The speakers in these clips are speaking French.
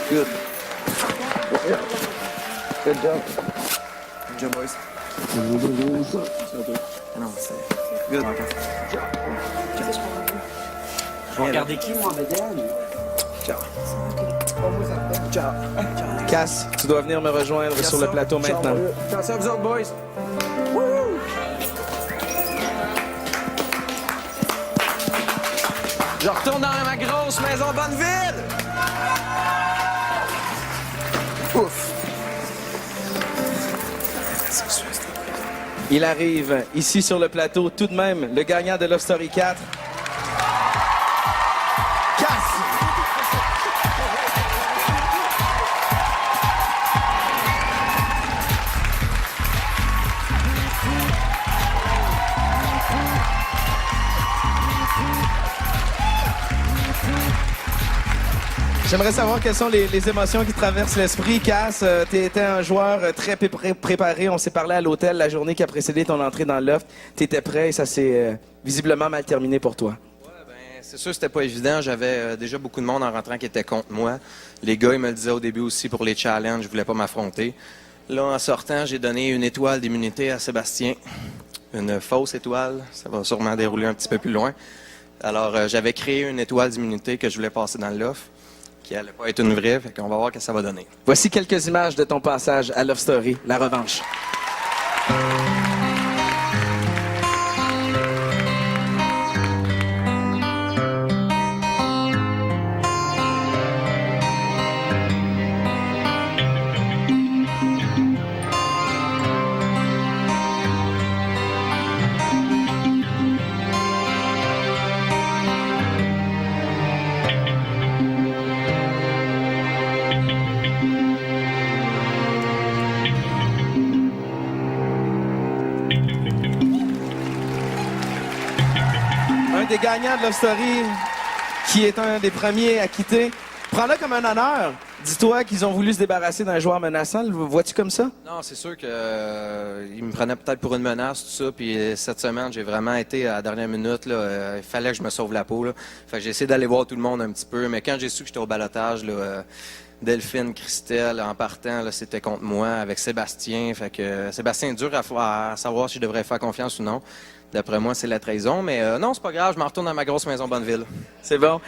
Good. Good job. Good job, boys. Non, c'est... Good. Je vais regarder qui, moi, Bédane? Ciao. Ciao. Cass, tu dois venir me rejoindre sur le plateau maintenant. Attention à vous autres, boys. Je retourne dans ma grosse maison Bonneville. Ouf. Il arrive ici sur le plateau, tout de même, le gagnant de Love Story 4. Cass! J'aimerais savoir quelles sont les émotions qui traversent l'esprit. Cass, tu étais un joueur très préparé. On s'est parlé à l'hôtel la journée qui a précédé ton entrée dans le loft. Tu étais prêt et ça s'est visiblement mal terminé pour toi. Ouais, ben, c'est sûr que c'était pas évident. J'avais déjà beaucoup de monde en rentrant qui était contre moi. Les gars, ils me le disaient au début aussi pour les challenges, je voulais pas m'affronter. Là, en sortant, j'ai donné une étoile d'immunité à Sébastien. Une fausse étoile. Ça va sûrement dérouler un petit peu plus loin. Alors, j'avais créé une étoile d'immunité que je voulais passer dans le loft, qui allait pas être une vraie, fait qu'on va voir ce que ça va donner. Voici quelques images de ton passage à Love Story, la revanche. Un des gagnants de Love Story, qui est un des premiers à quitter. Prends-le comme un honneur. Dis-toi qu'ils ont voulu se débarrasser d'un joueur menaçant. Le vois-tu comme ça? Non, c'est sûr que ils me prenaient peut-être pour une menace, tout ça. Puis cette semaine, j'ai vraiment été à la dernière minute. Là, il fallait que je me sauve la peau. Là. Fait que j'ai essayé d'aller voir tout le monde un petit peu. Mais quand j'ai su que j'étais au ballottage, là, Delphine, Christelle, en partant, là, c'était contre moi avec Sébastien. Fait que Sébastien est dur à savoir si je devrais faire confiance ou non. D'après moi, c'est la trahison. Mais non, c'est pas grave. Je m'en retourne dans ma grosse maison Bonneville. C'est bon.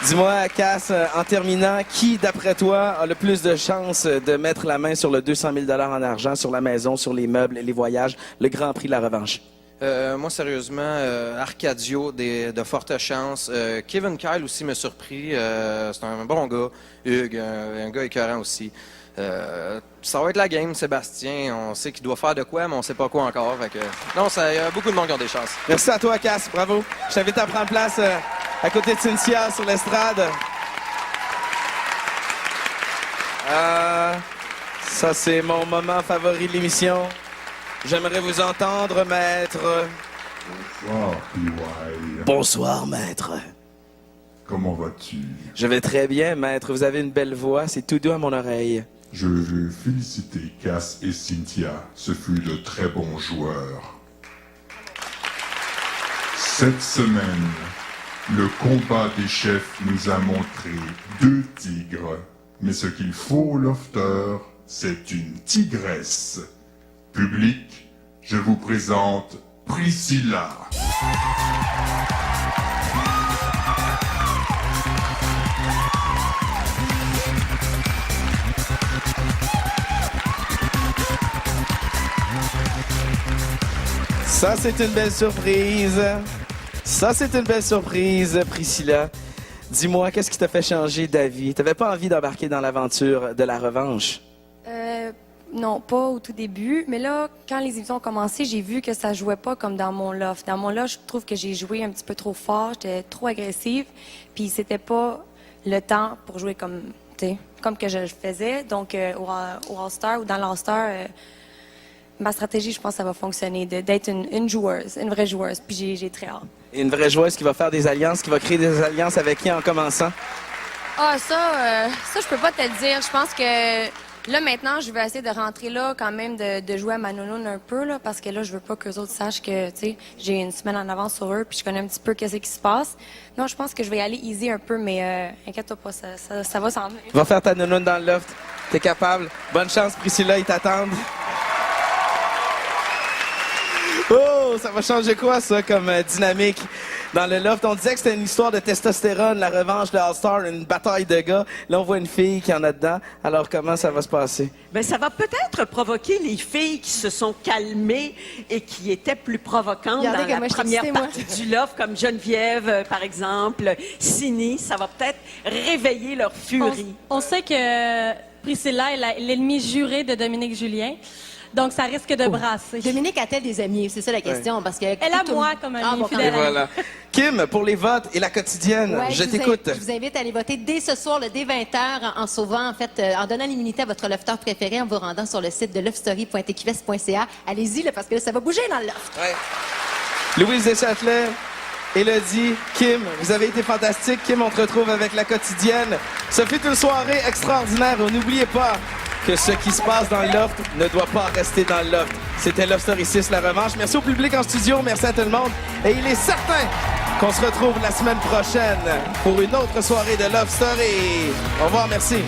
Dis-moi, Cass, en terminant, qui, d'après toi, a le plus de chances de mettre la main sur le 200 000 $ en argent, sur la maison, sur les meubles, les voyages, le Grand Prix de la revanche? Moi, sérieusement, Arcadio, de fortes chances. Kevin Kyle aussi m'a surpris. C'est un bon gars. Hugues, un gars écœurant aussi. Ça va être la game, Sébastien. On sait qu'il doit faire de quoi, mais on sait pas quoi encore. Fait que, non, il y a beaucoup de monde qui ont des chances. Merci à toi, Cass. Bravo. Je t'invite à prendre place à côté de Cynthia sur l'estrade. Ça, c'est mon moment favori de l'émission. J'aimerais vous entendre, maître. Bonsoir, PY. Bonsoir, maître. Comment vas-tu? Je vais très bien, maître. Vous avez une belle voix. C'est tout doux à mon oreille. Je veux féliciter Cass et Cynthia. Ce fut de très bons joueurs. Cette semaine, le combat des chefs nous a montré 2 tigres. Mais ce qu'il faut au lofter, c'est une tigresse. Public, je vous présente Priscilla. Ça, c'est une belle surprise. Ça, c'est une belle surprise, Priscilla. Dis-moi, qu'est-ce qui t'a fait changer d'avis? T'avais pas envie d'embarquer dans l'aventure de la revanche? Non, pas au tout début. Mais là, quand les émissions ont commencé, j'ai vu que ça jouait pas comme dans mon loft. Dans mon loft, je trouve que j'ai joué un petit peu trop fort. J'étais trop agressive. Puis c'était pas le temps pour jouer comme, tu sais, comme que je le faisais. Donc, au All-Star ou dans l'All-Star, ma stratégie, je pense que ça va fonctionner, d'être une joueuse, une vraie joueuse. Puis j'ai très hâte. Une vraie joueuse qui va faire des alliances, qui va créer des alliances avec qui en commençant? Ah, ça, je peux pas te le dire. Je pense que Là, maintenant, je vais essayer de rentrer là, quand même, de jouer à ma nounoune un peu, là, parce que là, je veux pas qu'eux autres sachent que, tu sais, j'ai une semaine en avance sur eux, puis je connais un petit peu qu'est-ce qui se passe. Non, je pense que je vais y aller easy un peu, mais inquiète-toi pas, ça va s'en venir. Va faire ta nounoune dans le loft. T'es capable. Bonne chance, Priscilla, ils t'attendent. Oh, ça va changer quoi, ça, comme dynamique dans le loft? On disait que c'était une histoire de testostérone, la revanche de All-Star, une bataille de gars. Là, on voit une fille qui en a dedans. Alors, comment ça va se passer? Ben, ça va peut-être provoquer les filles qui se sont calmées et qui étaient plus provocantes Regardez dans comment la je suis première excitée, moi. partie du loft, comme Geneviève, par exemple, Sini. Ça va peut-être réveiller leur furie. On sait que Priscilla est l'ennemi juré de Dominique Julien. Donc, ça risque de brasser. Dominique a-t-elle des amis? C'est ça la question. Parce que Elle a moi comme amie bon, fidèle. quand même. Voilà. Kim, pour les votes et la quotidienne, Ouais, je t'écoute. Je vous invite à aller voter dès ce soir, dès 20h, en sauvant, en fait, en donnant l'immunité à votre lofteur préféré, en vous rendant sur le site de lovestory.tqs.ca. Allez-y, là, parce que là, ça va bouger dans le loft. Ouais. Louise Deschâtelet, Élodie, Kim, vous avez été fantastiques. Kim, on te retrouve avec la quotidienne. Ce fut une soirée extraordinaire. N'oubliez pas que ce qui se passe dans le loft ne doit pas rester dans le loft. C'était Love Story 6, la revanche. Merci au public en studio, merci à tout le monde. Et il est certain qu'on se retrouve la semaine prochaine pour une autre soirée de Love Story. Au revoir, merci.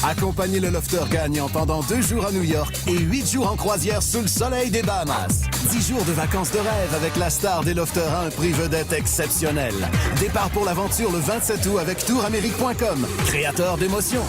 Accompagnez le lofter gagnant pendant 2 jours à New York et 8 jours en croisière sous le soleil des Bahamas. 10 jours de vacances de rêve avec la star des lofters à un prix vedette exceptionnel. Départ pour l'aventure le 27 août avec touramérique.com, créateur d'émotions.